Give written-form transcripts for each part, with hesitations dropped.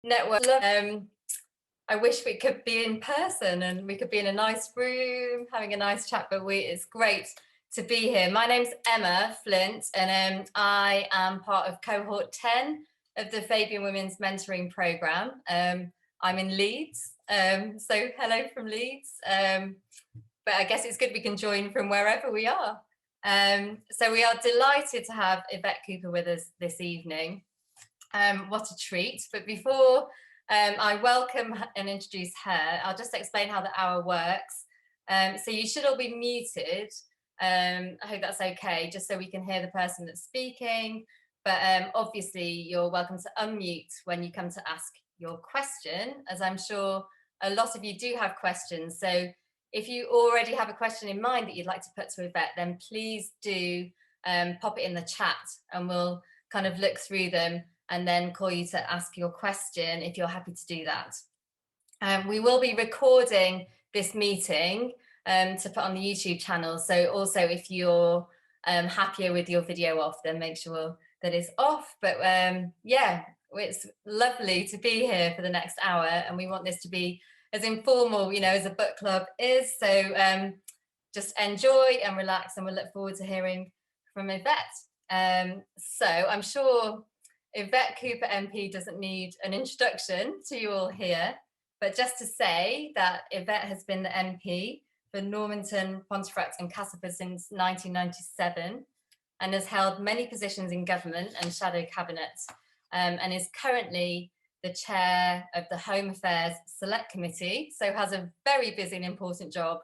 network. I wish we could be in person and we could be in a nice room having a nice chat, but it's great to be here. My name's Emma Flint, and I am part of cohort 10 of the Fabian Women's Mentoring Programme. I'm in Leeds, so hello from Leeds. But I guess it's good we can join from wherever we are. So we are delighted to have Yvette Cooper with us this evening. What a treat. But before I welcome and introduce her, I'll just explain how the hour works. So you should all be muted. I hope that's okay, just so we can hear the person that's speaking. But obviously, you're welcome to unmute when you come to ask your question, as I'm sure a lot of you do have questions. So if you already have a question in mind that you'd like to put to Yvette, then please do pop it in the chat and we'll kind of look through them and then call you to ask your question if you're happy to do that. We will be recording this meeting to put on the YouTube channel. So also if you're happier with your video off, then make sure that it's off. But yeah, it's lovely to be here for the next hour, and we want this to be as informal, you know, as a book club is. So just enjoy and relax, and we'll look forward to hearing from Yvette. So I'm sure Yvette Cooper MP doesn't need an introduction to you all here, but just to say that Yvette has been the MP for Normanton, Pontefract and Castleford since 1997 and has held many positions in government and shadow cabinet, and is currently the chair of the Home Affairs Select Committee, so has a very busy and important job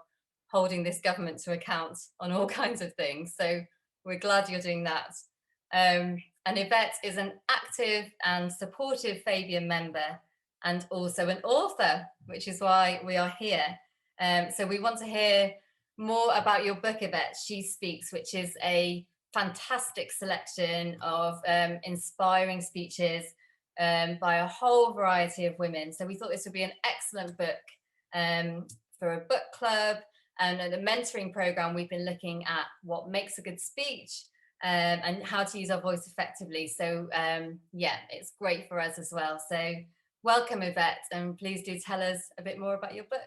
holding this government to account on all kinds of things. So we're glad you're doing that. And Yvette is an active and supportive Fabian member and also an author, which is why we are here. So we want to hear more about your book, Yvette, She Speaks, which is a fantastic selection of inspiring speeches by a whole variety of women. So we thought this would be an excellent book for a book club. And at the mentoring program, we've been looking at what makes a good speech and how to use our voice effectively. So yeah, it's great for us as well. So welcome, Yvette, and please do tell us a bit more about your book.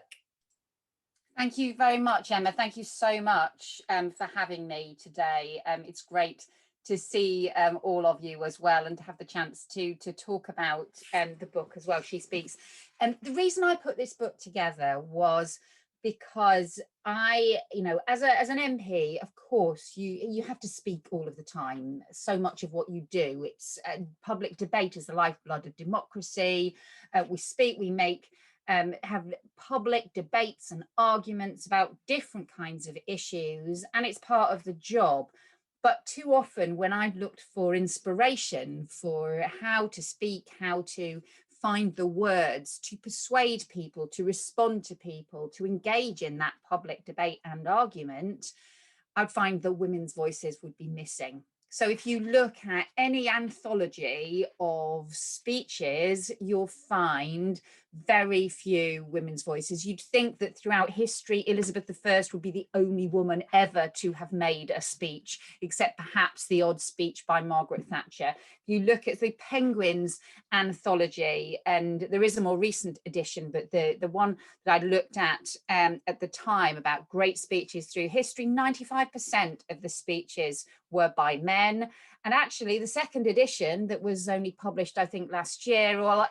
Thank you very much, Emma. Thank you so much for having me today. It's great to see all of you as well, and to have the chance to talk about the book as well, She Speaks. And the reason I put this book together was because I, you know, as an MP, of course, you have to speak all of the time. So much of what you do, it's public debate is the lifeblood of democracy. We speak, we make, have public debates and arguments about different kinds of issues, and it's part of the job. But too often when I've looked for inspiration for how to speak, how to find the words to persuade people, to respond to people, to engage in that public debate and argument, I'd find that women's voices would be missing. So if you look at any anthology of speeches, you'll find very few women's voices. You'd think that throughout history, Elizabeth I would be the only woman ever to have made a speech, except perhaps the odd speech by Margaret Thatcher. You look at the Penguins anthology, and there is a more recent edition, but the one that I looked at the time about great speeches through history, 95% of the speeches were by men. And actually the second edition that was only published, I think last year, or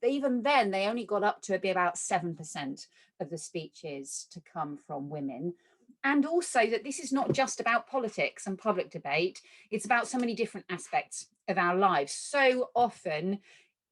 even then they only got up to be about 7% of the speeches to come from women. And also that this is not just about politics and public debate, it's about so many different aspects of our lives. So often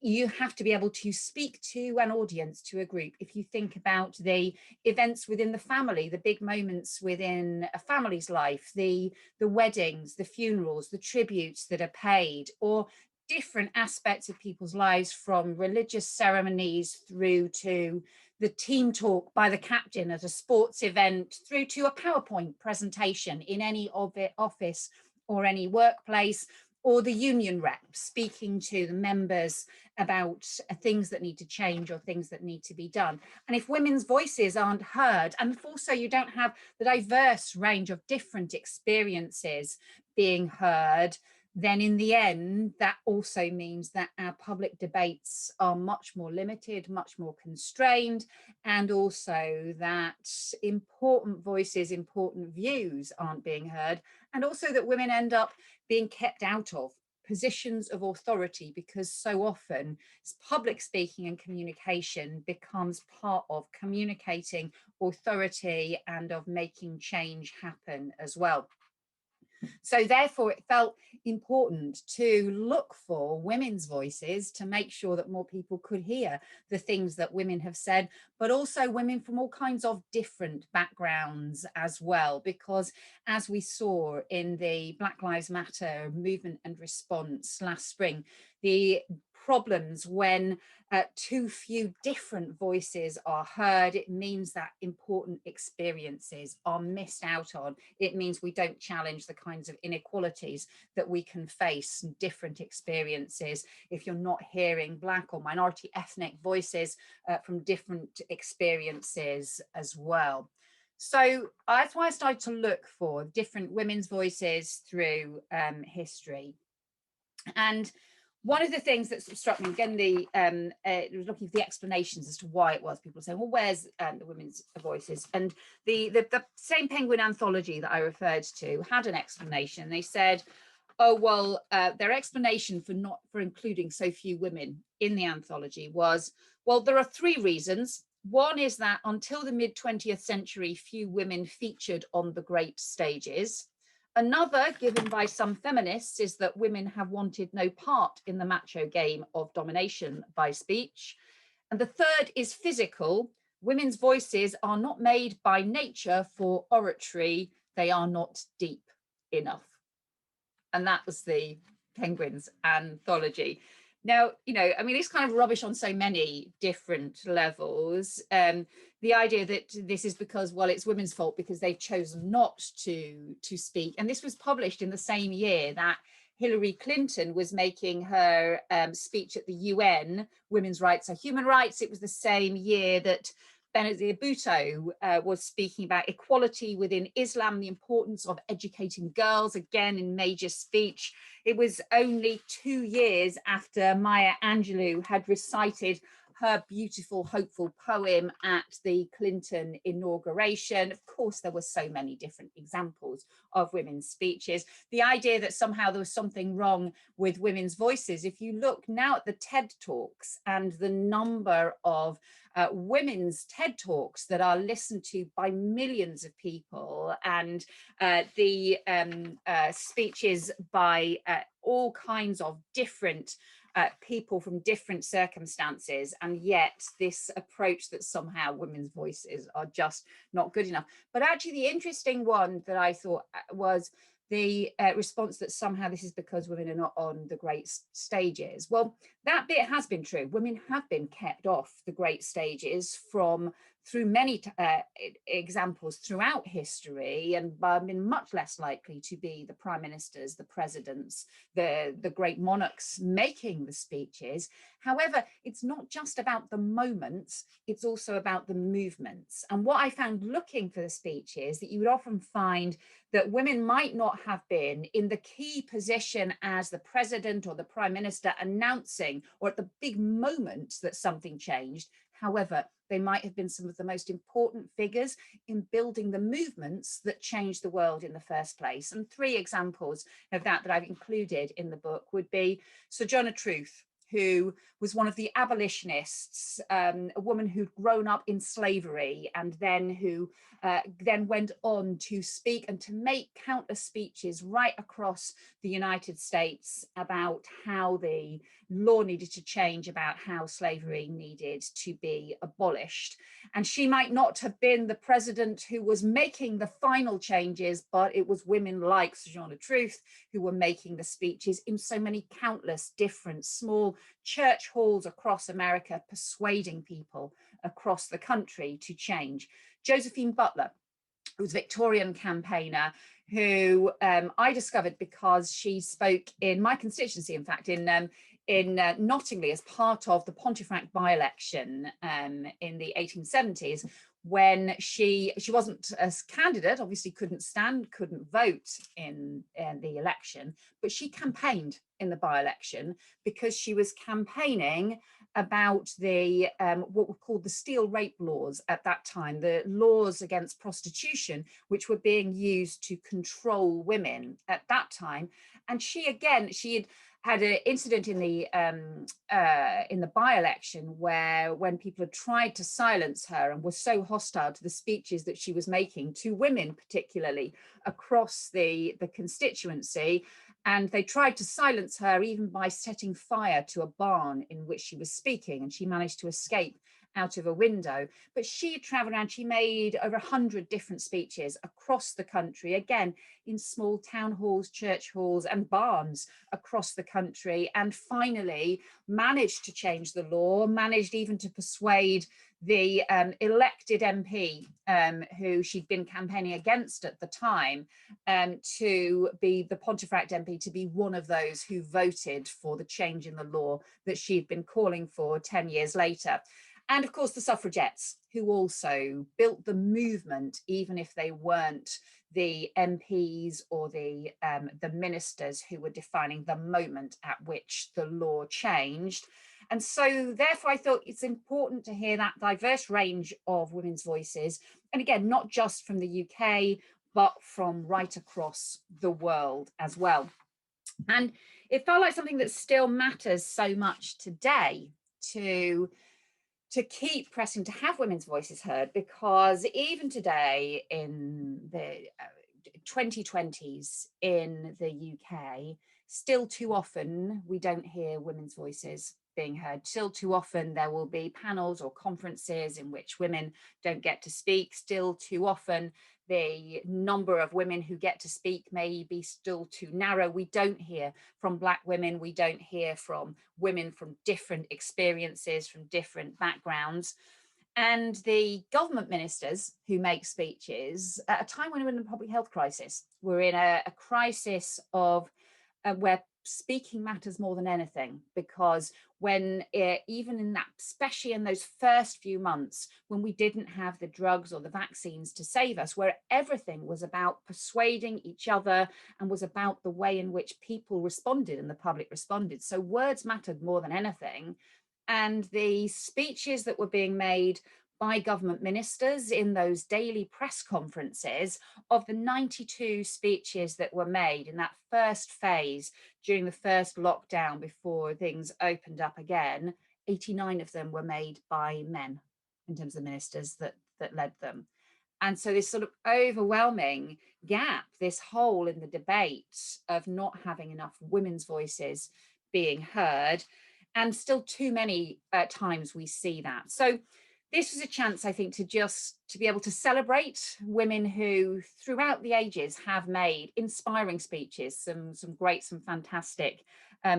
you have to be able to speak to an audience, to a group. If you think about the events within the family, the big moments within a family's life, the weddings, the funerals, the tributes that are paid, or different aspects of people's lives, from religious ceremonies through to the team talk by the captain at a sports event, through to a PowerPoint presentation in any office or any workplace, or the union rep speaking to the members about things that need to change or things that need to be done. And if women's voices aren't heard, and if also you don't have the diverse range of different experiences being heard, then in the end, that also means that our public debates are much more limited, much more constrained, and also that important voices, important views aren't being heard, and also that women end up being kept out of positions of authority, because so often public speaking and communication becomes part of communicating authority and of making change happen as well. So therefore, it felt important to look for women's voices to make sure that more people could hear the things that women have said, but also women from all kinds of different backgrounds as well. Because as we saw in the Black Lives Matter movement and response last spring, the problems when too few different voices are heard, it means that important experiences are missed out on. It means we don't challenge the kinds of inequalities that we can face in different experiences if you're not hearing Black or minority ethnic voices from different experiences as well. So that's why I started to look for different women's voices through history. And one of the things that struck me, again, looking for the explanations as to why it was, people saying, well, where's the women's voices? And the same Penguin anthology that I referred to had an explanation. They said, oh, well, their explanation for including so few women in the anthology was, well, there are three reasons. One is that until the mid-20th century, few women featured on the great stages. Another, given by some feminists, is that women have wanted no part in the macho game of domination by speech. And the third is physical. Women's voices are not made by nature for oratory. They are not deep enough. And that was the Penguins anthology. Now, you know, I mean, it's kind of rubbish on so many different levels. The idea that this is because, well, it's women's fault because they've chosen not to speak. And this was published in the same year that Hillary Clinton was making her speech at the UN, Women's Rights Are Human Rights. It was the same year that Benazir Bhutto was speaking about equality within Islam, the importance of educating girls, again in major speech. It was only 2 years after Maya Angelou had recited her beautiful, hopeful poem at the Clinton inauguration. Of course, there were so many different examples of women's speeches. The idea that somehow there was something wrong with women's voices, if you look now at the TED Talks and the number of women's TED Talks that are listened to by millions of people, and the speeches by all kinds of different people from different circumstances, and yet this approach that somehow women's voices are just not good enough. But actually the interesting one that I thought was the response that somehow this is because women are not on the great stages. Well, that bit has been true. Women have been kept off the great stages through many examples throughout history, and been much less likely to be the prime ministers, the presidents, the great monarchs making the speeches. However, it's not just about the moments, it's also about the movements. And what I found looking for the speeches, that you would often find that women might not have been in the key position as the president or the prime minister announcing, or at the big moment that something changed. However, they might have been some of the most important figures in building the movements that changed the world in the first place. And 3 examples of that I've included in the book would be Sojourner Truth, who was one of the abolitionists, a woman who'd grown up in slavery, and then who then went on to speak and to make countless speeches right across the United States about how the law needed to change, about how slavery needed to be abolished. And she might not have been the president who was making the final changes, but it was women like Sojourner Truth who were making the speeches in so many countless different small church halls across America, persuading people across the country to change. Josephine Butler, who was a Victorian campaigner, who I discovered because she spoke in my constituency, in fact, in Nottingley, as part of the Pontefract by-election in the 1870s, when she wasn't a candidate, obviously couldn't vote in the election, but she campaigned in the by-election because she was campaigning about the what were called the steel rape laws at that time, the laws against prostitution, which were being used to control women at that time. And she had an incident in the by-election where, when people had tried to silence her and were so hostile to the speeches that she was making to women, particularly across the constituency, and they tried to silence her even by setting fire to a barn in which she was speaking, and she managed to escape out of a window. But she traveled around, she made over 100 different speeches across the country, again in small town halls, church halls and barns across the country, and finally managed to change the law, managed even to persuade the elected MP who she'd been campaigning against at the time, to be the Pontefract MP, to be one of those who voted for the change in the law that she'd been calling for 10 years later. And of course, the suffragettes, who also built the movement, even if they weren't the MPs or the ministers who were defining the moment at which the law changed. And so therefore, I thought it's important to hear that diverse range of women's voices. And again, not just from the UK, but from right across the world as well. And it felt like something that still matters so much today to keep pressing to have women's voices heard, because even today in the 2020s in the UK, still too often we don't hear women's voices being heard. Still too often there will be panels or conferences in which women don't get to speak. Still too often the number of women who get to speak may be still too narrow. We don't hear from Black women. We don't hear from women from different experiences, from different backgrounds. And the government ministers who make speeches at a time when we're in a public health crisis, we're in a crisis of where speaking matters more than anything, because when even in that, especially in those first few months when we didn't have the drugs or the vaccines to save us, where everything was about persuading each other and was about the way in which people responded and the public responded. So words mattered more than anything. And the speeches that were being made by government ministers in those daily press conferences, of the 92 speeches that were made in that first phase during the first lockdown before things opened up again, 89 of them were made by men in terms of the ministers that led them. And so this sort of overwhelming gap, this hole in the debate of not having enough women's voices being heard, and still too many times we see that. So this was a chance, I think, to be able to celebrate women who throughout the ages have made inspiring speeches, some great, some fantastic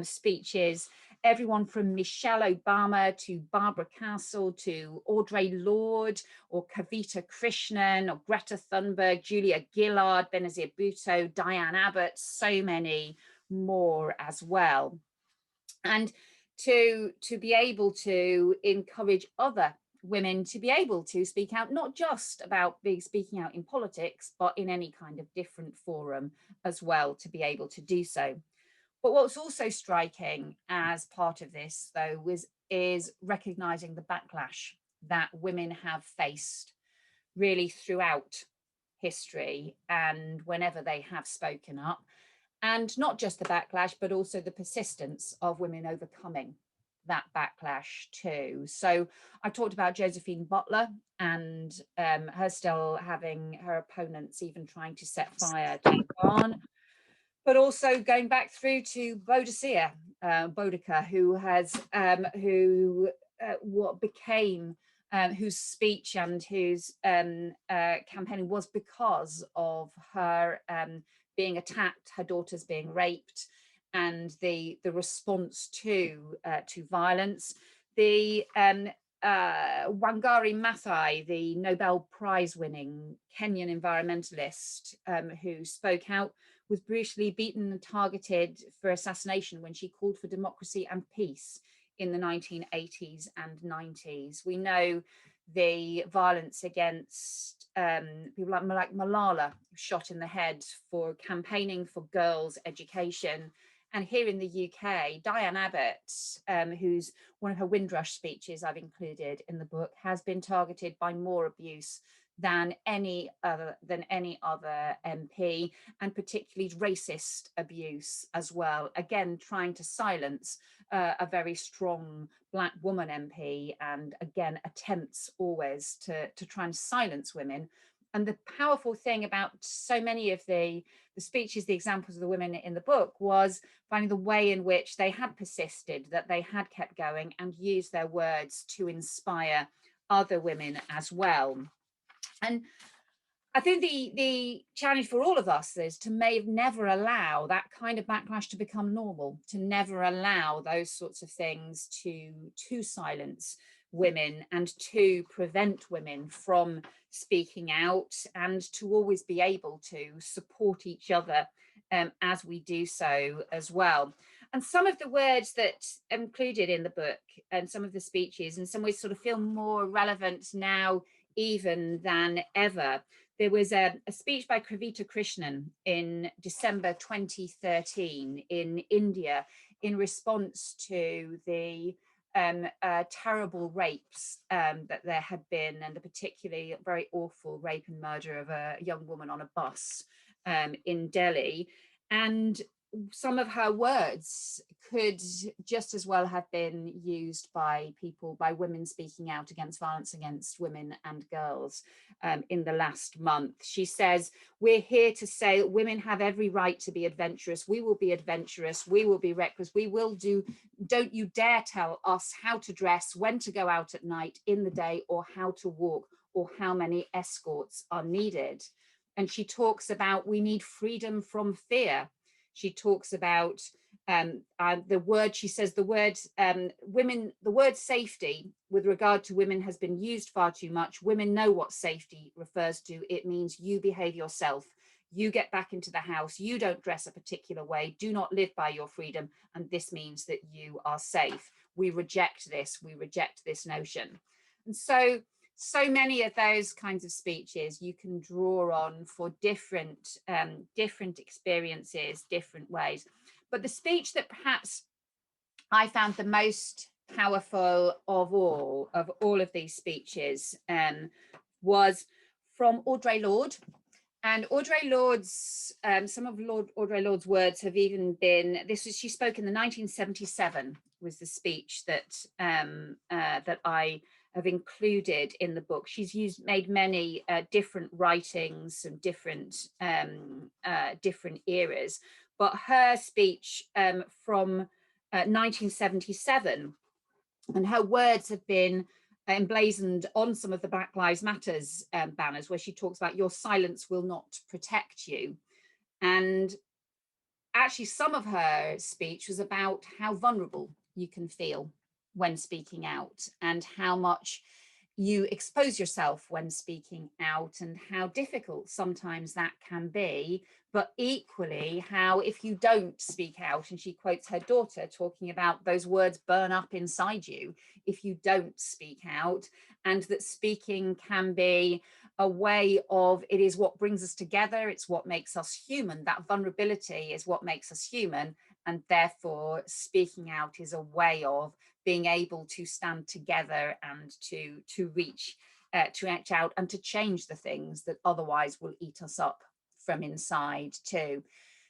speeches. Everyone from Michelle Obama to Barbara Castle to Audre Lorde or Kavita Krishnan or Greta Thunberg, Julia Gillard, Benazir Bhutto, Diane Abbott, so many more as well. And to be able to encourage other women to be able to speak out, not just about speaking out in politics, but in any kind of different forum as well, to be able to do so. But what's also striking as part of this, though, is recognizing the backlash that women have faced really throughout history and whenever they have spoken up. And not just the backlash, but also the persistence of women overcoming that backlash too. So I talked about Josephine Butler and her still having her opponents even trying to set fire to the barn, but also going back through to Boudica, whose speech and whose campaigning was because of her being attacked, her daughters being raped, and the response to violence. The Wangari Maathai, the Nobel Prize winning Kenyan environmentalist who spoke out, was brutally beaten and targeted for assassination when she called for democracy and peace in the 1980s and 90s. We know the violence against people like Malala, shot in the head for campaigning for girls' education. And here in the UK, Diane Abbott, who's one of her Windrush speeches I've included in the book, has been targeted by more abuse than any other MP, and particularly racist abuse as well. Again, trying to silence a very strong Black woman MP, and again attempts always to try and silence women. And the powerful thing about so many of the speeches, the examples of the women in the book, was finding the way in which they had persisted, that they had kept going and used their words to inspire other women as well. And I think the challenge for all of us is to never allow that kind of backlash to become normal, to never allow those sorts of things to silence women and to prevent women from speaking out, and to always be able to support each other as we do so as well. And some of the words that are included in the book and some of the speeches in some ways sort of feel more relevant now even than ever. There was a speech by Kavita Krishnan in December 2013 in India in response to the terrible rapes that there had been, and the particularly very awful rape and murder of a young woman on a bus in Delhi. And some of her words could just as well have been used by women speaking out against violence against women and girls in the last month. She says, "We're here to say that women have every right to be adventurous. We will be adventurous. We will be reckless. We will do. Don't you dare tell us how to dress, when to go out at night, in the day, or how to walk, or how many escorts are needed." And she talks about we need freedom from fear. She talks about the word, she says the word women, the word safety with regard to women has been used far too much. Women know what safety refers to. It means you behave yourself. You get back into the house. You don't dress a particular way. Do not live by your freedom. And this means that you are safe. We reject this. We reject this notion. And so many of those kinds of speeches you can draw on for different experiences, different ways. But the speech that perhaps I found the most powerful of all of these speeches was from Audre Lorde. And Audre Lorde's, some of Audre Lorde's words have even been, she spoke in the 1977 was the speech that that I have included in the book. She's made many different writings and different eras, but her speech from 1977, and her words have been emblazoned on some of the Black Lives Matters banners, where she talks about your silence will not protect you. And actually some of her speech was about how vulnerable you can feel when speaking out, and how much you expose yourself when speaking out, and how difficult sometimes that can be, but equally how if you don't speak out, and she quotes her daughter talking about those words burn up inside you if you don't speak out, and that speaking can be a way of, it is what brings us together, it's what makes us human. That vulnerability is what makes us human, and therefore speaking out is a way of being able to stand together and to reach out and to change the things that otherwise will eat us up from inside too.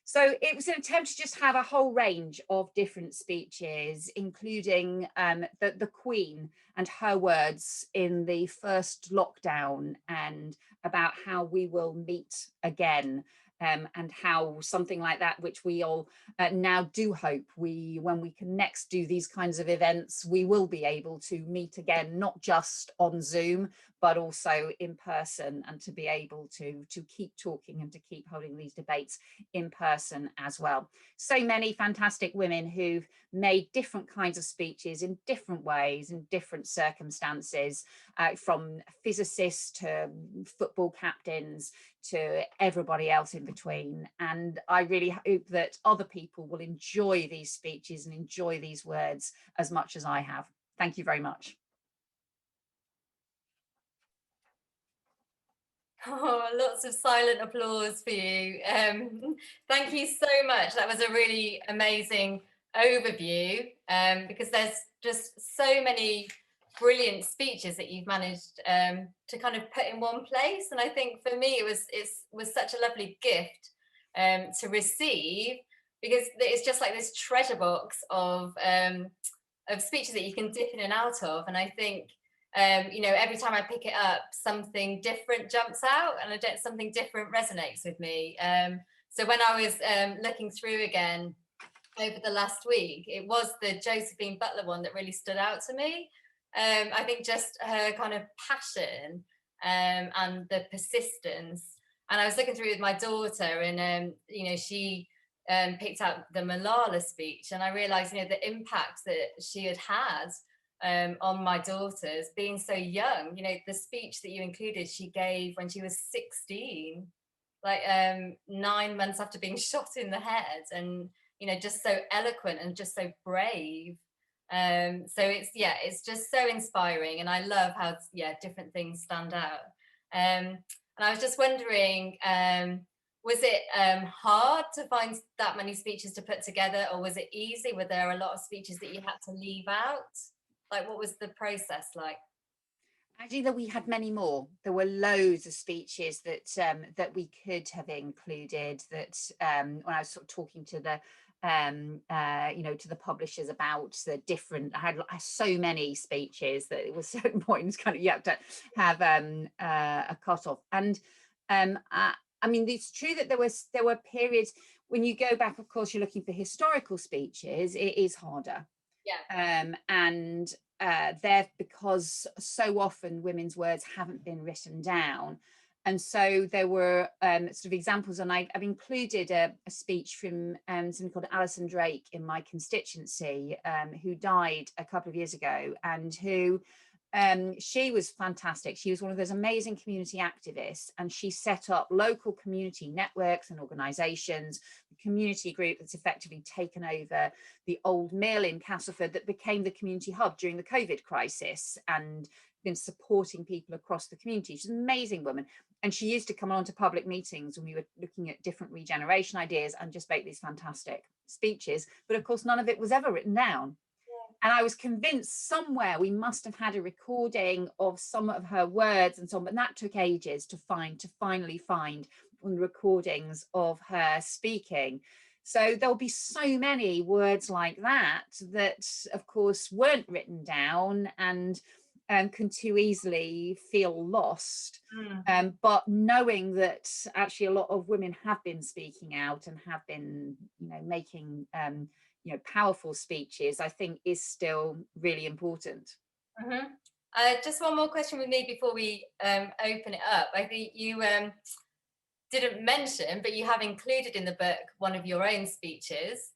So it was an attempt to just have a whole range of different speeches, including the Queen and her words in the first lockdown, and about how we will meet again. And how something like that, which we all now do hope when we can next do these kinds of events, we will be able to meet again, not just on Zoom, but also in person, and to be able to keep talking and to keep holding these debates in person as well. So many fantastic women who've made different kinds of speeches in different ways, in different circumstances, from physicists to football captains to everybody else in between. And I really hope that other people will enjoy these speeches and enjoy these words as much as I have. Thank you very much. Oh, lots of silent applause for you. Thank you so much. That was a really amazing overview, because there's just so many brilliant speeches that you've managed to kind of put in one place. And I think for me, it was such a lovely gift to receive, because it's just like this treasure box of speeches that you can dip in and out of. And I think every time I pick it up, something different jumps out, and something different resonates with me. So when I was looking through again over the last week, it was the Josephine Butler one that really stood out to me. I think just her kind of passion and the persistence. And I was looking through with my daughter, and she picked out the Malala speech, and I realised, the impact that she had had on my daughters being so young. The speech that you included, she gave when she was 16, like 9 months after being shot in the head, and just so eloquent and just so brave. So it's just so inspiring, and I love how different things stand out. And I was just wondering, was it hard to find that many speeches to put together, or was it easy? Were there a lot of speeches that you had to leave out? Like, what was the process like? Actually, that we had many more. There were loads of speeches that we could have included. That when I was sort of talking to the to the publishers about the different, I had so many speeches that it was certain points kind of you have to have a cut off. And I mean, it's true that there were periods when you go back. Of course, you're looking for historical speeches. It is harder. Yeah. And they're because so often women's words haven't been written down. And so there were sort of examples, and I've included a speech from somebody called Alison Drake in my constituency, who died a couple of years ago, and who she was fantastic. She was one of those amazing community activists, and she set up local community networks and organizations, the community group that's effectively taken over the old mill in Castleford that became the community hub during the COVID crisis, and been supporting people across the community. She's an amazing woman. And she used to come on to public meetings when we were looking at different regeneration ideas and just make these fantastic speeches. But of course, none of it was ever written down. And I was convinced somewhere we must have had a recording of some of her words and so on, but that took ages to finally find on the recordings of her speaking. So there'll be so many words like that of course, weren't written down and can too easily feel lost. But knowing that actually a lot of women have been speaking out and have been, making powerful speeches, I think is still really important. Mm-hmm. Just one more question with me before we open it up. I think you didn't mention, but you have included in the book one of your own speeches,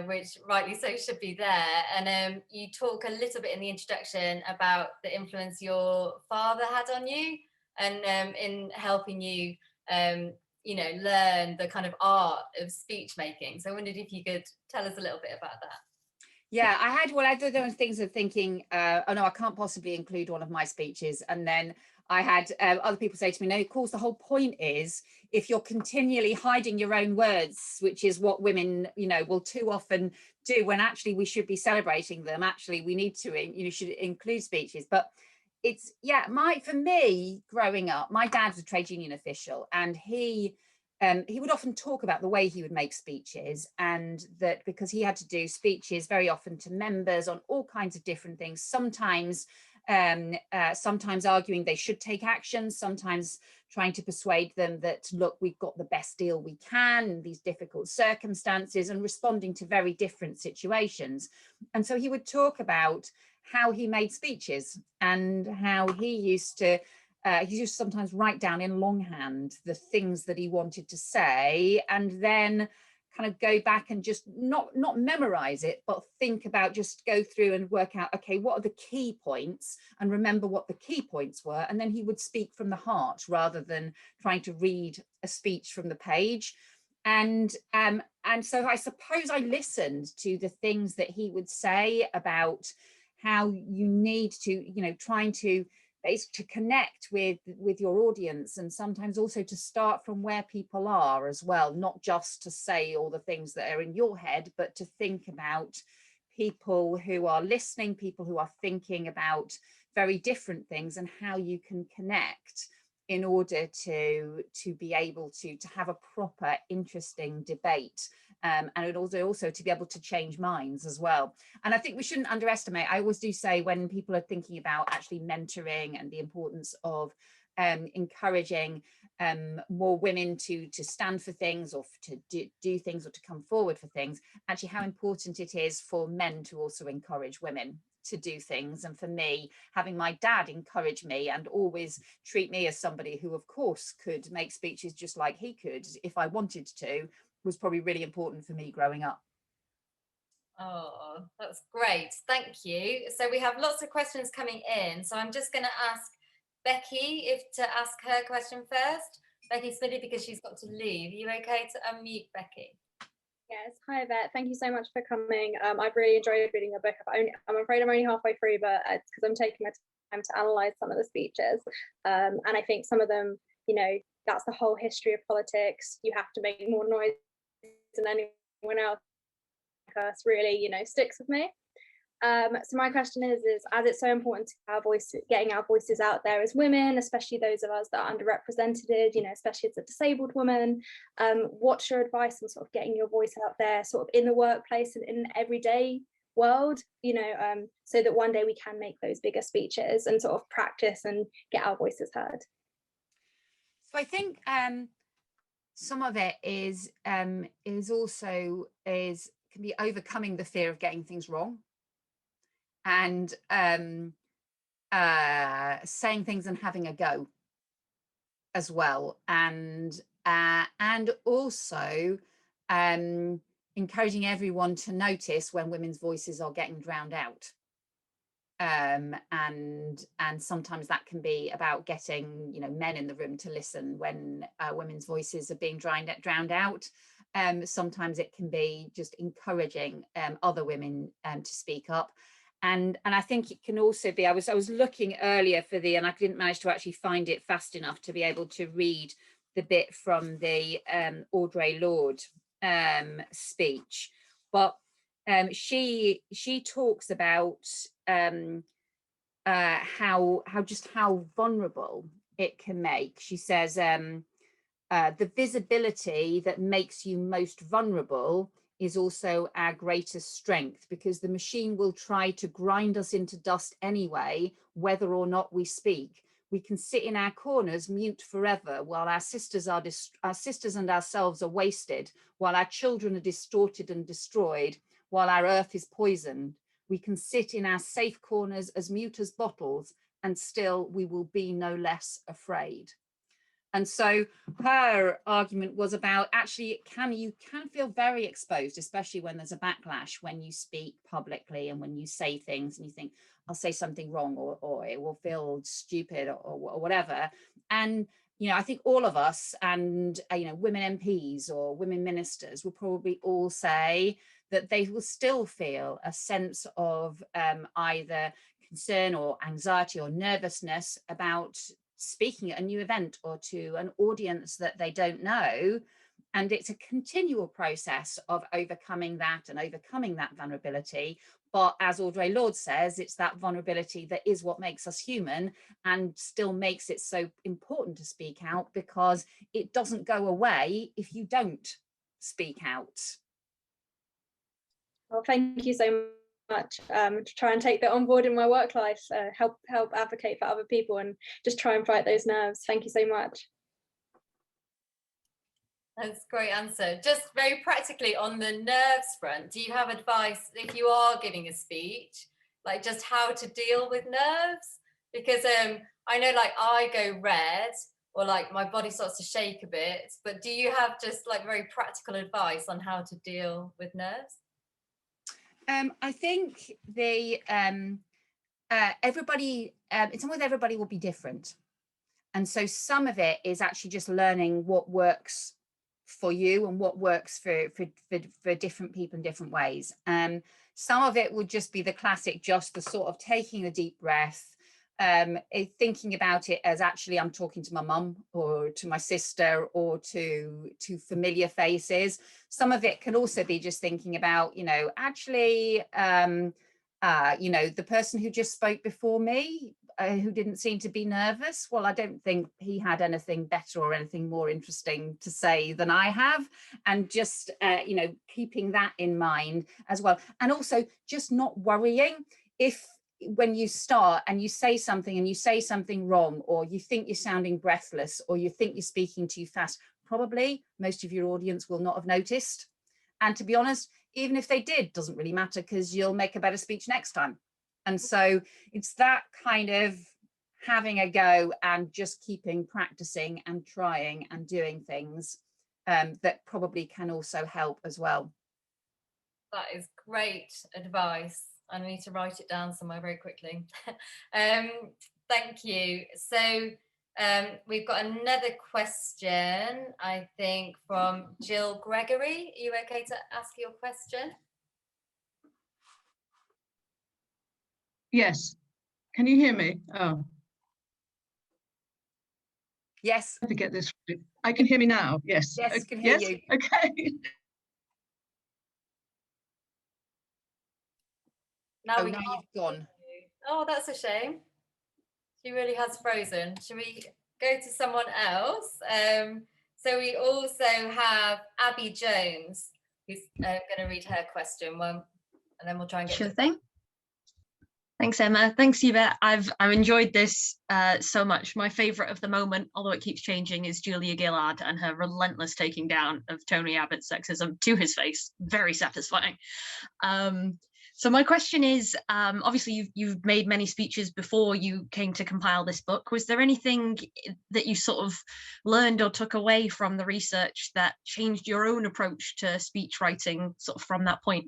which rightly so should be there. And you talk a little bit in the introduction about the influence your father had on you, and in helping you, learn the kind of art of speech making. So I wondered if you could tell us a little bit about that. Yeah, I did those things of thinking, oh no, I can't possibly include one of my speeches. And then I had other people say to me, no, of course, the whole point is if you're continually hiding your own words, which is what women, will too often do when actually we should be celebrating them. Actually, we need to, should include speeches. But it's, for me, growing up, my dad was a trade union official, and he would often talk about the way he would make speeches, and that because he had to do speeches very often to members on all kinds of different things, sometimes arguing they should take action, sometimes trying to persuade them that, look, we've got the best deal we can in these difficult circumstances, and responding to very different situations. And so he would talk about how he made speeches and how he used to sometimes write down in longhand the things that he wanted to say, and then kind of go back and just not memorize it, but think about, just go through and work out, okay, what are the key points, and remember what the key points were. And then he would speak from the heart rather than trying to read a speech from the page. And so I suppose I listened to the things that he would say about how you need to, trying to is to connect with your audience, and sometimes also to start from where people are as well, not just to say all the things that are in your head, but to think about people who are listening, people who are thinking about very different things, and how you can connect in order to be able to have a proper, interesting debate. And it also to be able to change minds as well. And I think we shouldn't underestimate, I always do say, when people are thinking about actually mentoring and the importance of encouraging more women to stand for things, or to do things, or to come forward for things, actually how important it is for men to also encourage women to do things. And for me, having my dad encourage me and always treat me as somebody who of course could make speeches just like he could if I wanted to, was probably really important for me growing up. Oh, that's great. Thank you. So we have lots of questions coming in. So I'm just going to ask Becky to ask her question first. Becky Smitty, because she's got to leave. Are you okay to unmute Becky? Yes, hi Yvette. Thank you so much for coming. I've really enjoyed reading your book. I'm afraid I'm only halfway through, but it's because I'm taking my time to analyse some of the speeches. And I think some of them, that's the whole history of politics. You have to make more noise than anyone else. Really, sticks with me. So my question is as it's so important to our voice, getting our voices out there as women, especially those of us that are underrepresented, especially as a disabled woman, what's your advice on sort of getting your voice out there, sort of in the workplace and in the everyday world, so that one day we can make those bigger speeches and sort of practice and get our voices heard? So I think some of it is can be overcoming the fear of getting things wrong, and saying things and having a go as well, and also encouraging everyone to notice when women's voices are getting drowned out. And sometimes that can be about getting men in the room to listen when women's voices are being drowned out. Sometimes it can be just encouraging other women to speak up. And I think it can also be, I was looking earlier and I didn't manage to actually find it fast enough to be able to read the bit from the Audre Lorde speech, but she talks about how vulnerable it can make. She says the visibility that makes you most vulnerable is also our greatest strength, because the machine will try to grind us into dust anyway, whether or not we speak. We can sit in our corners mute forever while our sisters and ourselves are wasted, while our children are distorted and destroyed, while our earth is poisoned. We can sit in our safe corners as mute as bottles, and still we will be no less afraid. And so her argument was about, actually, you can feel very exposed, especially when there's a backlash, when you speak publicly and when you say things and you think, I'll say something wrong, or it will feel stupid, or whatever. And I think all of us, and women MPs or women ministers will probably all say that they will still feel a sense of either concern or anxiety or nervousness about speaking at a new event or to an audience that they don't know. And it's a continual process of overcoming that vulnerability. But as Audre Lorde says, it's that vulnerability that is what makes us human, and still makes it so important to speak out, because it doesn't go away if you don't speak out. Well, thank you so much. To try and take that on board in my work life, help advocate for other people and just try and fight those nerves. Thank you so much. That's a great answer. Just very practically on the nerves front, do you have advice if you are giving a speech, like just how to deal with nerves? Because I know, like, I go red, or like my body starts to shake a bit, but do you have just like very practical advice on how to deal with nerves? I think everybody, in some ways everybody will be different. And so some of it is actually just learning what works for you and what works for different people in different ways. Some of it would just be the classic, just the sort of taking a deep breath, thinking about it as actually I'm talking to my mum or to my sister or to familiar faces. Some of it can also be just thinking about, you know, actually, you know, the person who just spoke before me, who didn't seem to be nervous. Well, I don't think he had anything better or anything more interesting to say than I have. And just, you know, keeping that in mind as well. And also just not worrying if, when you start and you say something and you say something wrong, or you think you're sounding breathless, or you think you're speaking too fast, probably most of your audience will not have noticed. And to be honest, even if they did, doesn't really matter, because you'll make a better speech next time. And so it's that kind of having a go and just keeping practicing and trying and doing things that probably can also help as well. That is great advice. I need to write it down somewhere very quickly. Thank you. So we've got another question, I think, from Jill Gregory. Are you okay to ask your question? Yes. Can you hear me? Oh. Yes. I have to get this right. I can hear me now. Yes. Yes, can hear you. Okay. Now Now you've gone. Oh, that's a shame. She really has frozen. Should we go to someone else? So we also have Abby Jones, who's going to read her question, and then we'll try and get Sure thing. Thanks, Emma. Thanks, Yvette. I've enjoyed this so much. My favourite of the moment, although it keeps changing, is Julia Gillard and her relentless taking down of Tony Abbott's sexism to his face. Very satisfying. So my question is, obviously you've made many speeches before you came to compile this book. Was there anything that you sort of learned or took away from the research that changed your own approach to speech writing sort of from that point?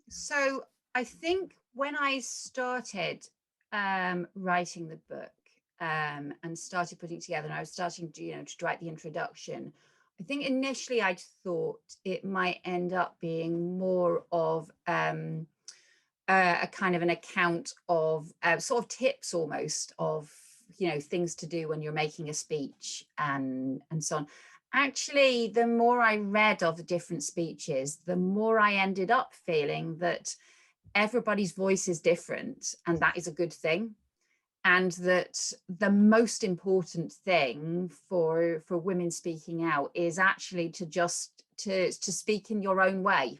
So I think when I started writing the book and started putting it together, and I was starting to, to write the introduction, I think initially I'd thought it might end up being more of a kind of an account of sort of tips almost of, things to do when you're making a speech and so on. Actually, the more I read of the different speeches, the more I ended up feeling that everybody's voice is different, and that is a good thing. And that the most important thing for women speaking out is actually to just to speak in your own way,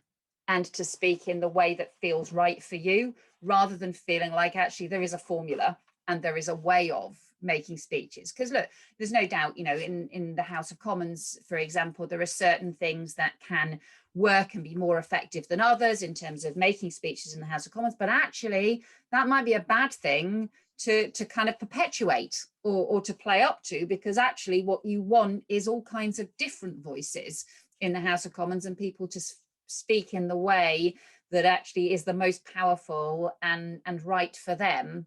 and to speak in the way that feels right for you, rather than feeling like actually there is a formula and there is a way of making speeches. Because look, there's no doubt, in the House of Commons, for example, there are certain things that can work and be more effective than others in terms of making speeches in the House of Commons, but actually that might be a bad thing to kind of perpetuate or to play up to, because actually what you want is all kinds of different voices in the House of Commons, and people to speak in the way that actually is the most powerful and right for them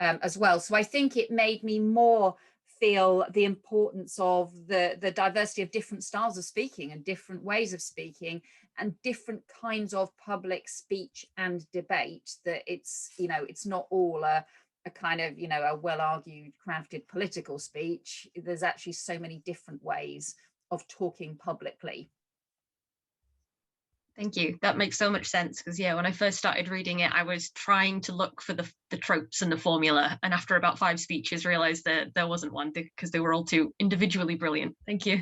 as well. So I think it made me more feel the importance of the diversity of different styles of speaking and different ways of speaking and different kinds of public speech and debate, that it's, it's not all a kind of, a well-argued, crafted political speech. There's actually so many different ways of talking publicly. Thank you. That makes so much sense, because when I first started reading it, I was trying to look for the tropes and the formula, and after about 5 speeches realized that there wasn't one, because they were all too individually brilliant. Thank you.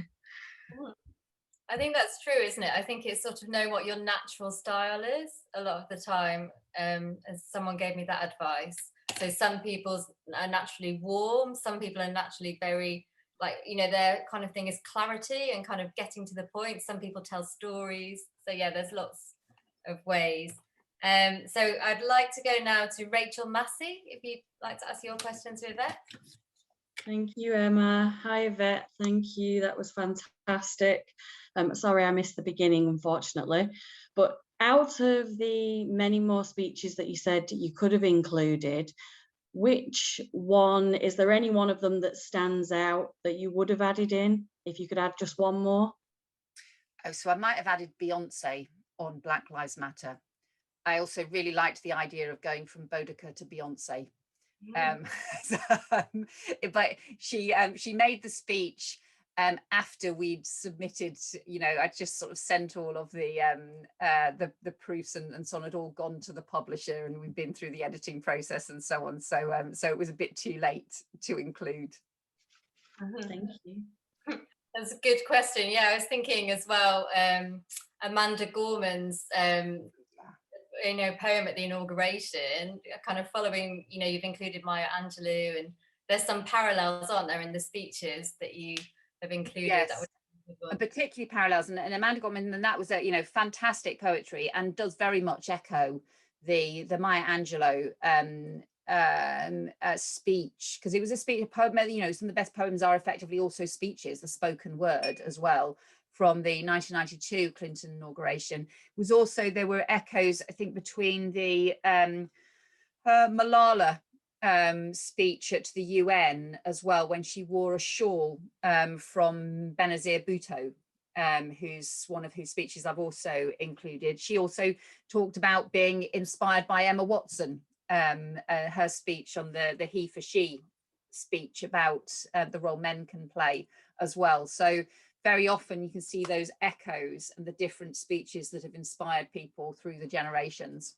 I think that's true, isn't it? I think it's sort of know what your natural style is a lot of the time. As someone gave me that advice. So some people are naturally warm, some people are naturally very, their kind of thing is clarity and kind of getting to the point. Some people tell stories. So there's lots of ways. So I'd like to go now to Rachel Massey, if you'd like to ask your question to Yvette. Thank you, Emma. Hi, Yvette. Thank you. That was fantastic. Sorry I missed the beginning, unfortunately. But out of the many more speeches that you said you could have included, which one, is there any one of them that stands out that you would have added in, if you could add just one more? Oh, so I might have added Beyonce on Black Lives Matter, I also really liked the idea of going from Boudica to Beyonce. So, but she made the speech after we'd submitted, you know, I'd just sort of sent all of the proofs and so on, had all gone to the publisher, and we'd been through the editing process and so on. So so it was a bit too late to include. Thank you. That's a good question. Yeah, I was thinking as well, Amanda Gorman's you know, poem at the inauguration, kind of following, you know, you've included Maya Angelou, and there's some parallels, aren't there, in the speeches that you have included? Yes. That was and particularly parallels, and Amanda Gorman, and that was a, you know, fantastic poetry, and does very much echo the Maya Angelou speech, because it was a speech, a poem, you know, some of the best poems are effectively also speeches, the spoken word as well, from the 1992 Clinton inauguration. It was also, there were echoes, I think, between the Malala speech at the UN as well, when she wore a shawl from Benazir Bhutto, who's one of whose speeches I've also included. She also talked about being inspired by Emma Watson, her speech on the he for she speech about the role men can play as well. So very often you can see those echoes and the different speeches that have inspired people through the generations.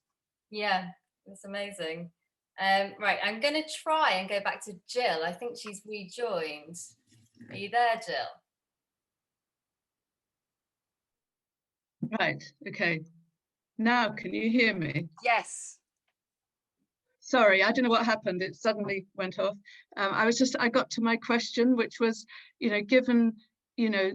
Yeah, it's amazing. Right, I'm going to try and go back to Jill. I think she's rejoined. Are you there, Jill? Right, okay. Now, can you hear me? Yes. Sorry, I don't know what happened. It suddenly went off. I got to my question, which was, you know, given, you know,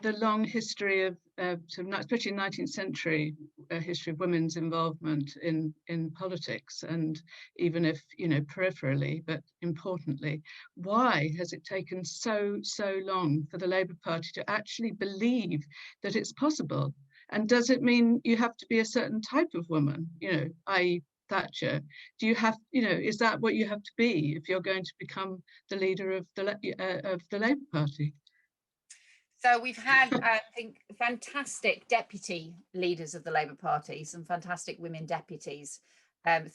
the long history of, especially 19th century history of women's involvement in politics, and even if, you know, peripherally, but importantly, why has it taken so long for the Labour Party to actually believe that it's possible? And does it mean you have to be a certain type of woman, you know, i.e. Thatcher? Do you have, you know, is that what you have to be if you're going to become the leader of the Labour Party? So we've had, I think, fantastic deputy leaders of the Labour Party, some fantastic women deputies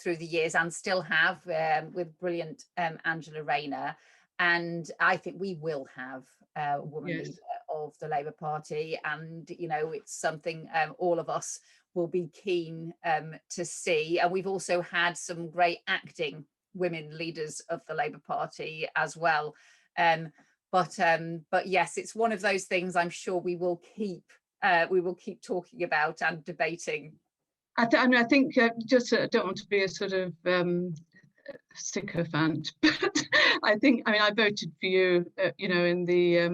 through the years, and still have, with brilliant Angela Rayner. And I think we will have a woman leader of the Labour Party. And, you know, it's something all of us will be keen to see. And we've also had some great acting women leaders of the Labour Party as well. But yes, it's one of those things I'm sure we will keep talking about and debating. I think just I don't want to be a sort of sycophant, but I voted for you, you know, in the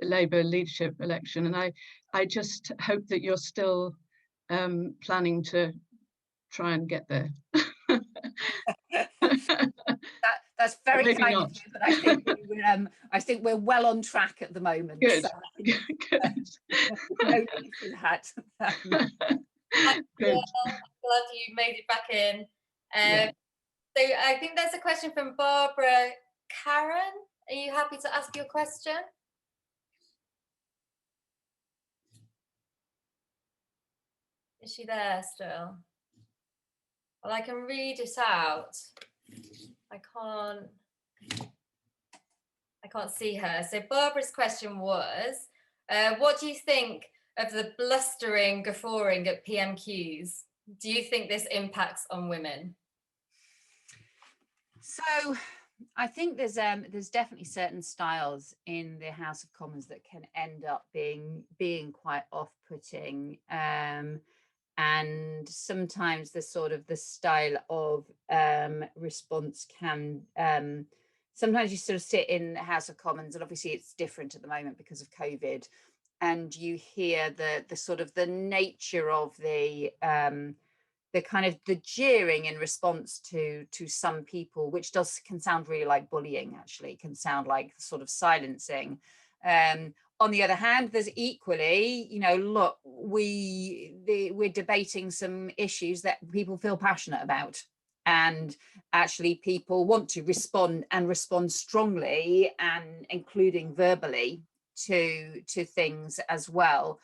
Labour leadership election, and I just hope that you're still planning to try and get there. That's very maybe kind not. of you, but I think we're well on track at the moment. Good. So Good. no need for that. Good. Glad you made it back in. So I think there's a question from Barbara Karen. Are you happy to ask your question? Is she there still? Well, I can read it out. I can't see her. So Barbara's question was, what do you think of the blustering, guffawing at PMQs? Do you think this impacts on women? So I think there's definitely certain styles in the House of Commons that can end up being quite off-putting. And sometimes the style of response can sometimes you sort of sit in the House of Commons, and obviously it's different at the moment because of COVID, and you hear the sort of the nature of the kind of the jeering in response to some people, which can sound really like bullying. Actually, can sound like sort of silencing. On the other hand, there's equally, you know, look, we're debating some issues that people feel passionate about, and actually people want to respond strongly, and including verbally to things as well.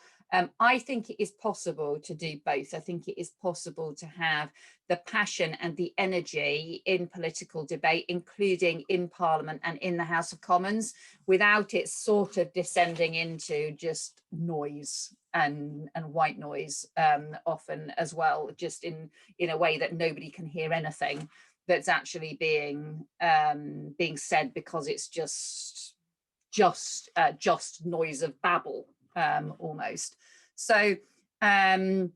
I think it is possible to do both. I think it is possible to have the passion and the energy in political debate, including in Parliament and in the House of Commons, without it sort of descending into just noise and white noise often as well, just in a way that nobody can hear anything that's actually being said, because it's just noise of babble almost. So I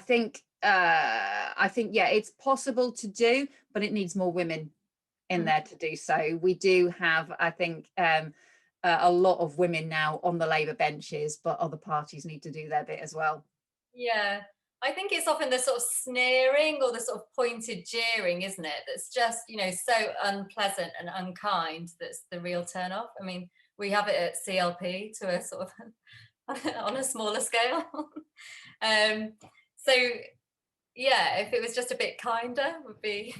think yeah, it's possible to do, but it needs more women in there to do so. We do have, I think, a lot of women now on the Labour benches, but other parties need to do their bit as well. Yeah, I think it's often the sort of sneering or the sort of pointed jeering, isn't it? That's just, so unpleasant and unkind. That's the real turn off. I mean, we have it at CLP to a sort of on a smaller scale. So yeah, if it was just a bit kinder, would be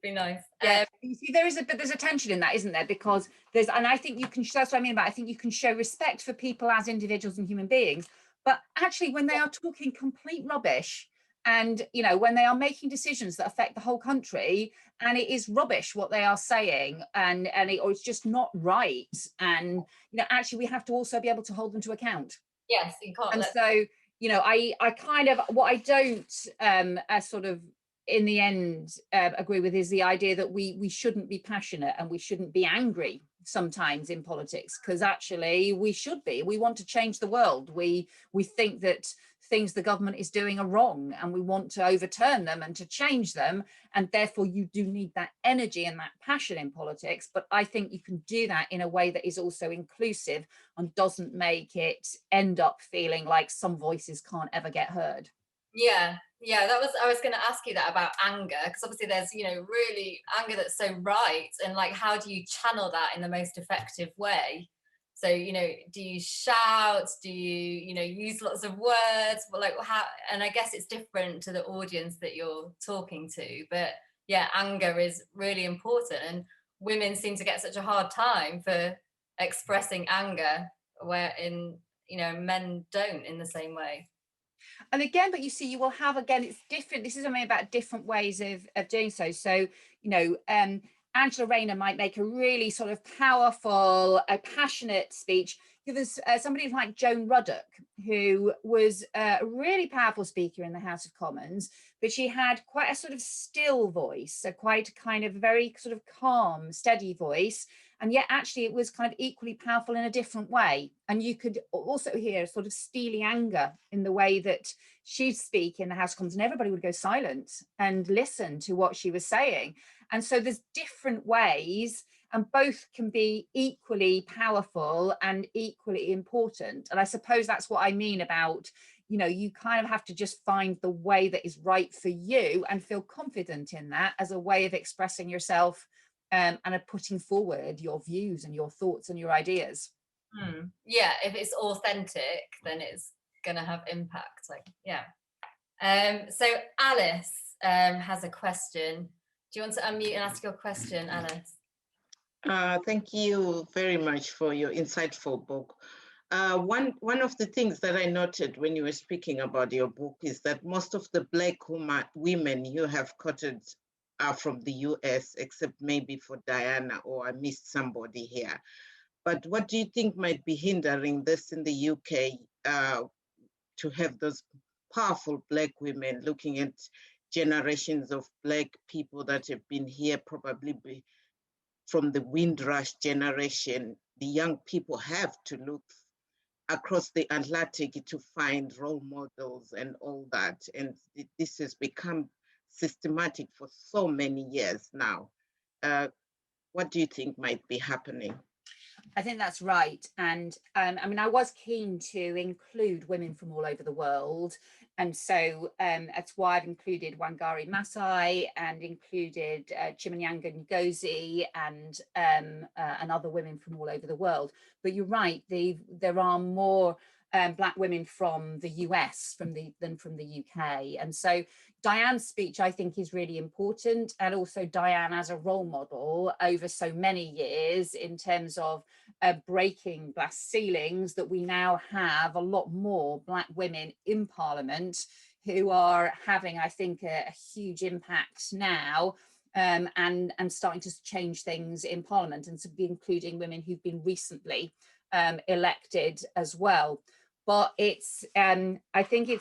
nice. Yeah, you see, there's a tension in that, isn't there? Because and I think that's what I mean about, I think you can show respect for people as individuals and human beings, but actually when they are talking complete rubbish, and when they are making decisions that affect the whole country, and it is rubbish what they are saying, or it's just not right, and actually we have to also be able to hold them to account. Yes, you can't. And so I kind of, what I don't sort of in the end agree with is the idea that we shouldn't be passionate and we shouldn't be angry sometimes in politics, because actually we should be. We want to change the world. We think that things the government is doing are wrong, and we want to overturn them and to change them, and therefore you do need that energy and that passion in politics. But I think you can do that in a way that is also inclusive and doesn't make it end up feeling like some voices can't ever get heard. Yeah, I was going to ask you that about anger, because obviously there's really anger that's so right, and like, how do you channel that in the most effective way? So do you shout, do you use lots of words, like how? And I guess it's different to the audience that you're talking to, but yeah, anger is really important, and women seem to get such a hard time for expressing anger, where men don't in the same way. And again, but you see, you will have, again, it's different. This is something about different ways of doing so. So, Angela Rayner might make a really sort of powerful, passionate speech. There's somebody like Joan Ruddock, who was a really powerful speaker in the House of Commons, but she had quite a sort of still voice, so quite a kind of very sort of calm, steady voice. And yet actually it was kind of equally powerful in a different way. And you could also hear sort of steely anger in the way that she'd speak in the House of Commons, and everybody would go silent and listen to what she was saying. And so there's different ways, and both can be equally powerful and equally important. And I suppose that's what I mean about, you kind of have to just find the way that is right for you and feel confident in that as a way of expressing yourself, and of putting forward your views and your thoughts and your ideas. Yeah, if it's authentic, then it's gonna have impact. Like, yeah. So Alice has a question. Do you want to unmute and ask your question, Alice? Thank you very much for your insightful book. One of the things that I noted when you were speaking about your book is that most of the Black women you have quoted are from the US, except maybe for Diana, or I missed somebody here. But what do you think might be hindering this in the UK, to have those powerful Black women, looking at generations of Black people that have been here, probably from the Windrush generation? The young people have to look across the Atlantic to find role models and all that. And this has become systematic for so many years now. What do you think might be happening? I think that's right. And I mean, I was keen to include women from all over the world. And so that's why I've included Wangari Maathai and included Chimamanda Ngozi and other women from all over the world. But you're right, there are more Black women from the US than from the UK. And so Diane's speech, I think, is really important, and also Diane as a role model over so many years in terms of breaking glass ceilings, that we now have a lot more Black women in Parliament who are having, I think, a huge impact now, and starting to change things in Parliament, and to be including women who've been recently elected as well. But it's, I think it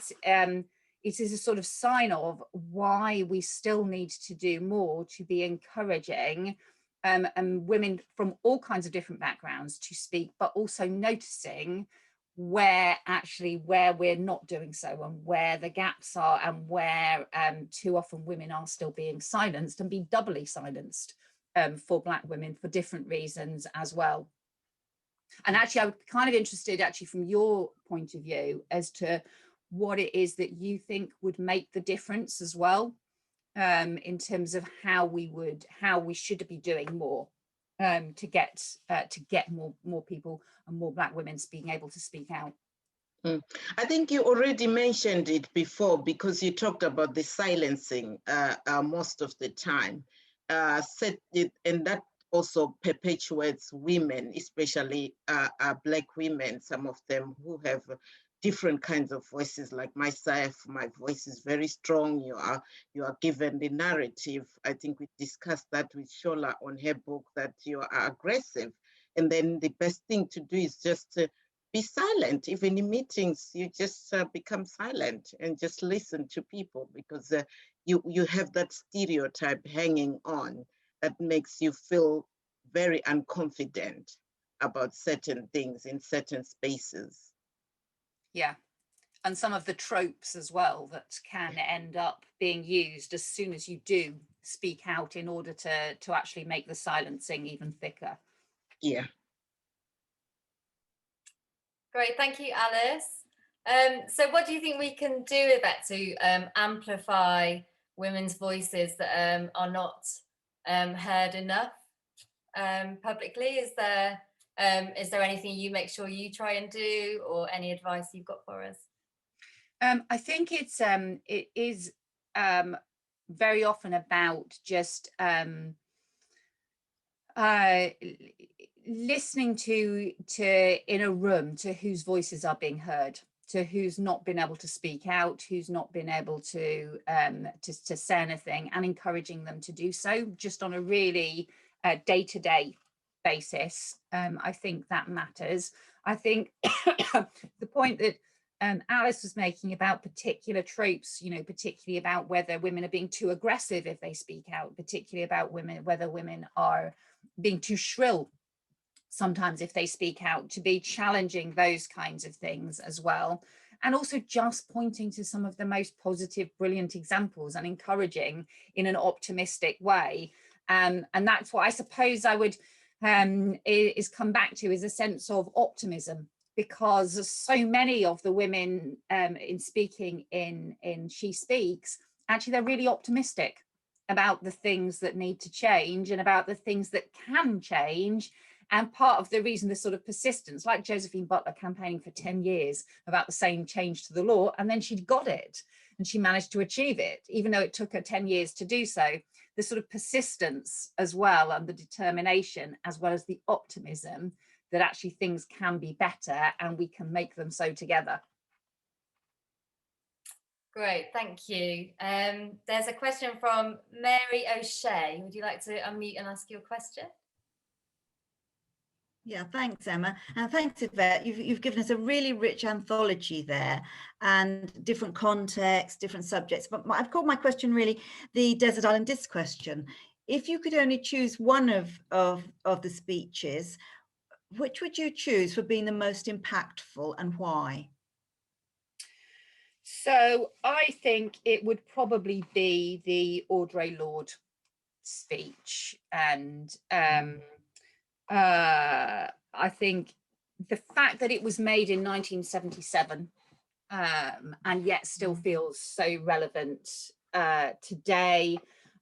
is a sort of sign of why we still need to do more to be encouraging and women from all kinds of different backgrounds to speak, but also noticing where we're not doing so, and where the gaps are, and where too often women are still being silenced, and be doubly silenced for Black women for different reasons as well. And actually, I'm kind of interested actually from your point of view as to what it is that you think would make the difference as well, in terms of how we should be doing more to get more people and more Black women being able to speak out. I think you already mentioned it before, because you talked about the silencing most of the time, and that also perpetuates women, especially Black women, some of them who have different kinds of voices. Like myself, my voice is very strong. You are given the narrative. I think we discussed that with Shola on her book, that you are aggressive, and then the best thing to do is just be silent. Even in meetings, you just become silent and just listen to people, because you have that stereotype hanging on that makes you feel very unconfident about certain things in certain spaces. Yeah, and some of the tropes as well that can end up being used as soon as you do speak out, in order to actually make the silencing even thicker. Yeah. Great, thank you, Alice. So what do you think we can do, Yvette, to amplify women's voices that are not heard enough publicly? Is there anything you make sure you try and do, or any advice you've got for us? I think it is very often about just listening to in a room to whose voices are being heard, to who's not been able to speak out, who's not been able to say anything, and encouraging them to do so, just on a really day-to-day basis. I think that matters. I think the point that Alice was making about particular tropes, particularly about whether women are being too aggressive if they speak out, particularly about whether women are being too shrill sometimes if they speak out, to be challenging those kinds of things as well. And also just pointing to some of the most positive, brilliant examples, and encouraging in an optimistic way. And that's what I suppose I would is come back to, is a sense of optimism, because so many of the women in speaking in She Speaks, actually they're really optimistic about the things that need to change, and about the things that can change. And part of the reason, this sort of persistence, like Josephine Butler campaigning for 10 years about the same change to the law, and then she'd got it and she managed to achieve it, even though it took her 10 years to do so. The sort of persistence as well, and the determination, as well as the optimism that actually things can be better and we can make them so together. Great, thank you. There's a question from Mary O'Shea. Would you like to unmute and ask your question? Yeah, thanks, Emma. And thanks, Yvette. You've given us a really rich anthology there, and different contexts, different subjects. But I've called my question really the Desert Island Disc question. If you could only choose one of the speeches, which would you choose for being the most impactful, and why? So I think it would probably be the Audre Lorde speech. And I think the fact that it was made in 1977 and yet still feels so relevant today,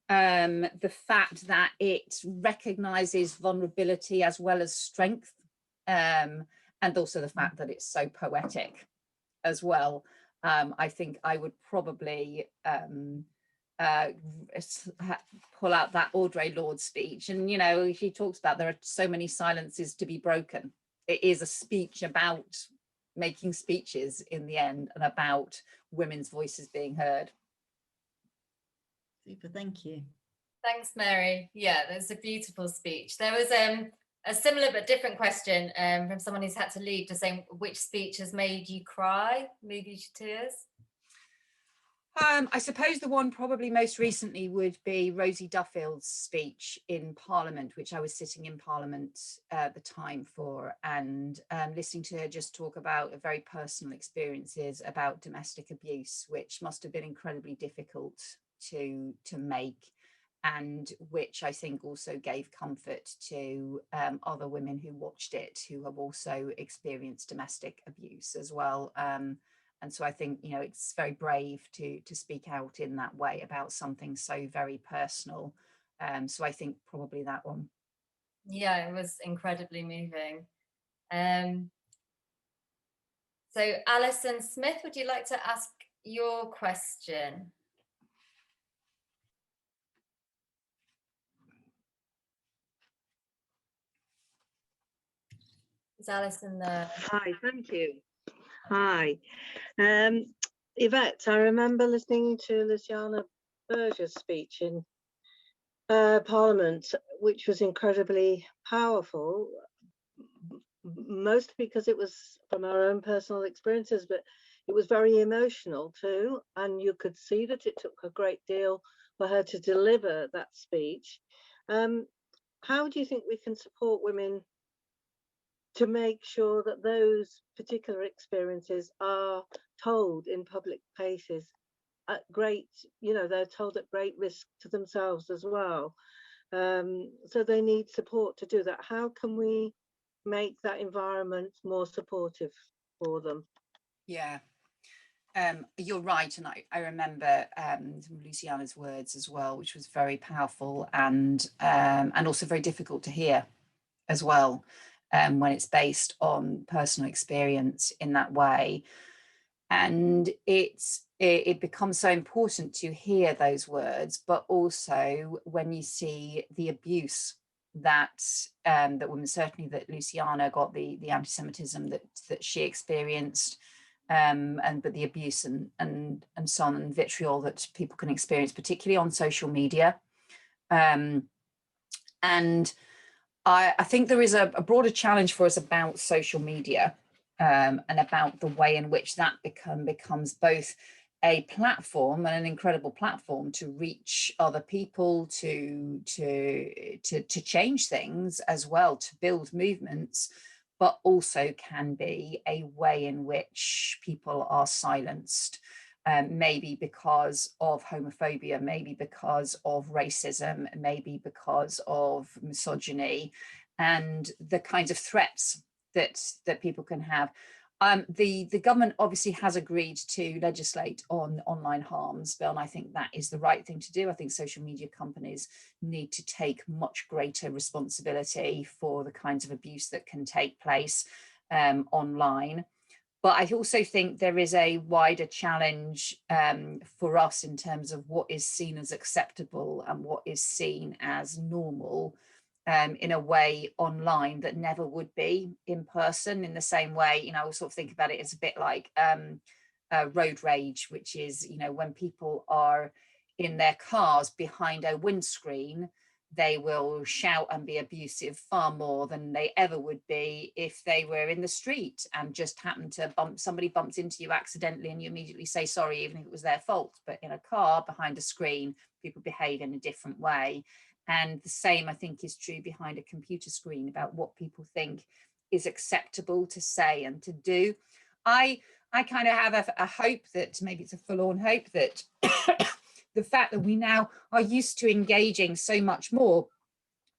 the fact that it recognizes vulnerability as well as strength, and also the fact that it's so poetic as well. I think I would probably pull out that Audre Lorde speech, and you know, she talks about there are so many silences to be broken. It is a speech about making speeches in the end, and about women's voices being heard. Super, thank you. Thanks, Mary. Yeah, that's a beautiful speech. There was a similar but different question from someone who's had to leave, just saying which speech has made you cry, moved you to tears? I suppose the one probably most recently would be Rosie Duffield's speech in Parliament, which I was sitting in Parliament at the time for, and listening to her just talk about very personal experiences about domestic abuse, which must have been incredibly difficult to make, and which I think also gave comfort to other women who watched it, who have also experienced domestic abuse as well. And so I think, you know, it's very brave to speak out in that way about something so very personal. So I think probably that one. Yeah, it was incredibly moving. So Alison Smith, would you like to ask your question? Is Alison there? Hi, thank you. Hi. Yvette, I remember listening to Luciana Berger's speech in Parliament, which was incredibly powerful, mostly because it was from our own personal experiences, but it was very emotional too. And you could see that it took a great deal for her to deliver that speech. How do you think we can support women to make sure that those particular experiences are told in public places at great, you know, they're told at great risk to themselves as well. So they need support to do that. How can we make that environment more supportive for them? Yeah. You're right, and I remember Luciana's words as well, which was very powerful and also very difficult to hear as well, when it's based on personal experience in that way. And it becomes so important to hear those words, but also when you see the abuse that that women, certainly that Luciana got, the anti-Semitism that she experienced, but the abuse and so on, and vitriol that people can experience, particularly on social media. And I think there is a broader challenge for us about social media, and about the way in which that becomes both a platform, and an incredible platform to reach other people, to change things as well, to build movements, but also can be a way in which people are silenced, maybe because of homophobia, maybe because of racism, maybe because of misogyny, and the kinds of threats that people can have. The government obviously has agreed to legislate on online harms bill, and I think that is the right thing to do. I think social media companies need to take much greater responsibility for the kinds of abuse that can take place online. But I also think there is a wider challenge for us in terms of what is seen as acceptable and what is seen as normal, in a way online that never would be in person. In the same way, you know, I sort of think about it as a bit like road rage, which is, you know, when people are in their cars behind a windscreen, they will shout and be abusive far more than they ever would be if they were in the street and just happened to somebody bumped into you accidentally and you immediately say sorry, even if it was their fault. But in a car behind a screen, people behave in a different way. And the same, I think, is true behind a computer screen about what people think is acceptable to say and to do. I kind of have a hope that, maybe it's a forlorn hope, that the fact that we now are used to engaging so much more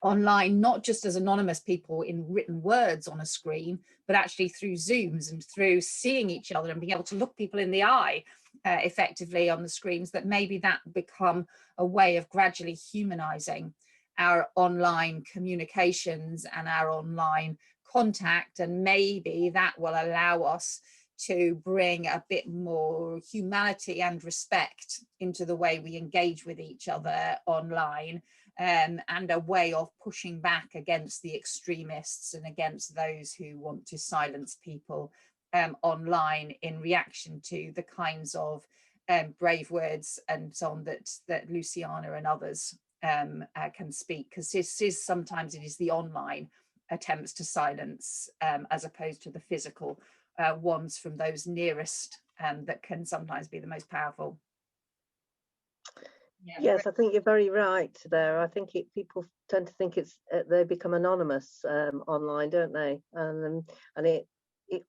online, not just as anonymous people in written words on a screen, but actually through Zooms and through seeing each other and being able to look people in the eye effectively on the screens, that maybe that become a way of gradually humanizing our online communications and our online contact. And maybe that will allow us to bring a bit more humanity and respect into the way we engage with each other online, and a way of pushing back against the extremists and against those who want to silence people online in reaction to the kinds of brave words and so on that Luciana and others can speak, because sometimes it is the online attempts to silence as opposed to the physical ones from those nearest that can sometimes be the most powerful. Yeah. Yes, I think you're very right there. I think people tend to think it's they become anonymous online, don't they? And it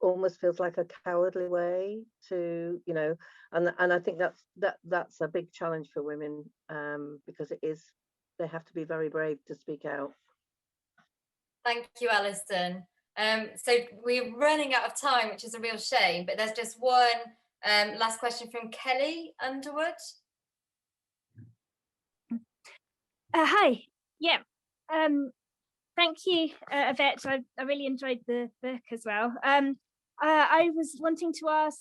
almost feels like a cowardly way to, you know, and I think that's a big challenge for women, because they have to be very brave to speak out. Thank you, Alison. So we're running out of time, which is a real shame, but there's just one last question from Kelly Underwood. Hi. Yeah. Thank you, Yvette. I really enjoyed the book as well. I was wanting to ask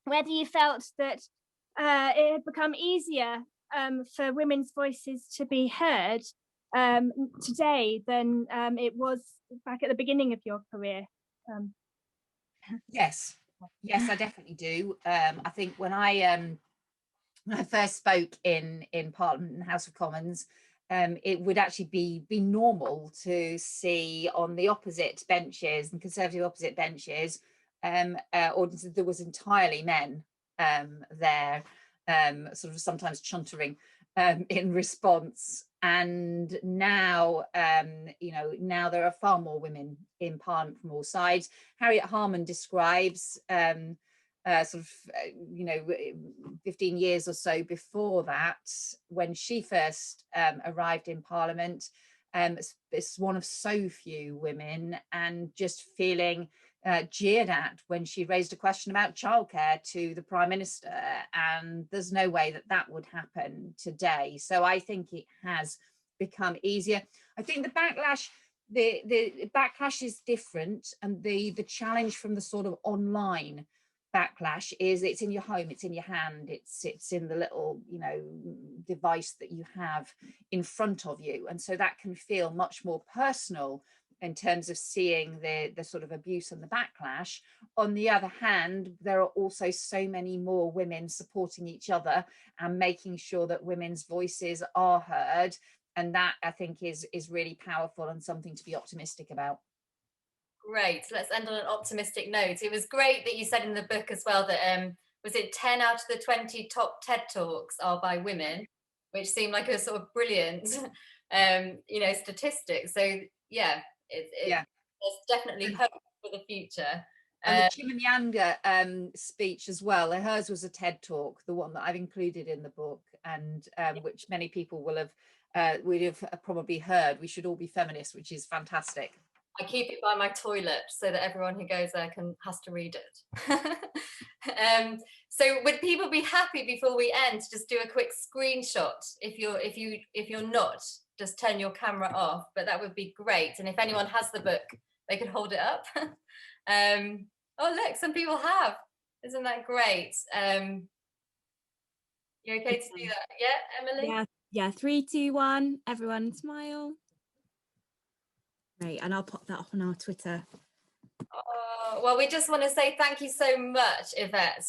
whether you felt that it had become easier for women's voices to be heard today than it was back at the beginning of your career. Yes, I definitely do. I think when I first spoke in Parliament and House of Commons, it would actually be normal to see on the opposite benches and Conservative opposite benches audiences there was entirely men there, sort of sometimes chuntering in response. And now, you know, now there are far more women in Parliament from all sides. Harriet Harman describes sort of, you know, 15 years or so before that, when she first arrived in Parliament, it's one of so few women, and just feeling jeered at when she raised a question about childcare to the Prime Minister, and there's no way that would happen today. So I think it has become easier. I think the backlash is different, and the challenge from the sort of online backlash is it's in your home, it's in your hand, it's in the little, you know, device that you have in front of you, and so that can feel much more personal in terms of seeing the sort of abuse and the backlash. On the other hand, there are also so many more women supporting each other and making sure that women's voices are heard, and that I think is really powerful and something to be optimistic about. Great. Let's end on an optimistic note. It was great that you said in the book as well that was it 10 out of the 20 top TED Talks are by women, which seemed like a sort of brilliant you know, statistic. So yeah, there's definitely hope for the future. And the Chimamanda speech as well, hers was a TED Talk, the one that I've included in the book, and which many people would have probably heard. We should all be feminists, which is fantastic. I keep it by my toilet so that everyone who goes there has to read it. So would people be happy before we end to just do a quick screenshot? If you're not, just turn your camera off, but that would be great. And if anyone has the book, they could hold it up. Oh look, some people have. Isn't that great? You okay to do that? Yeah, Emily? Yeah, 3, 2, 1, everyone smile. Great, and I'll pop that up on our Twitter. Oh, well, we just want to say thank you so much, Yvette,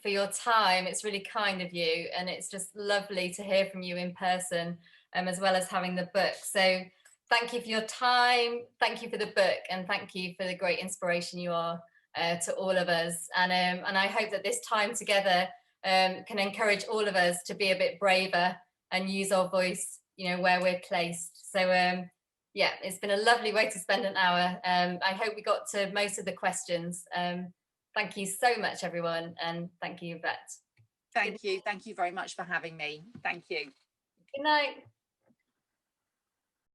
for your time. It's really kind of you, and it's just lovely to hear from you in person, as well as having the book. So thank you for your time, thank you for the book, and thank you for the great inspiration you are to all of us. And I hope that this time together can encourage all of us to be a bit braver and use our voice, you know, where we're placed. So yeah, it's been a lovely way to spend an hour. I hope we got to most of the questions. Thank you so much, everyone, and thank you, Yvette. Thank you very much for having me. Thank you. Good night.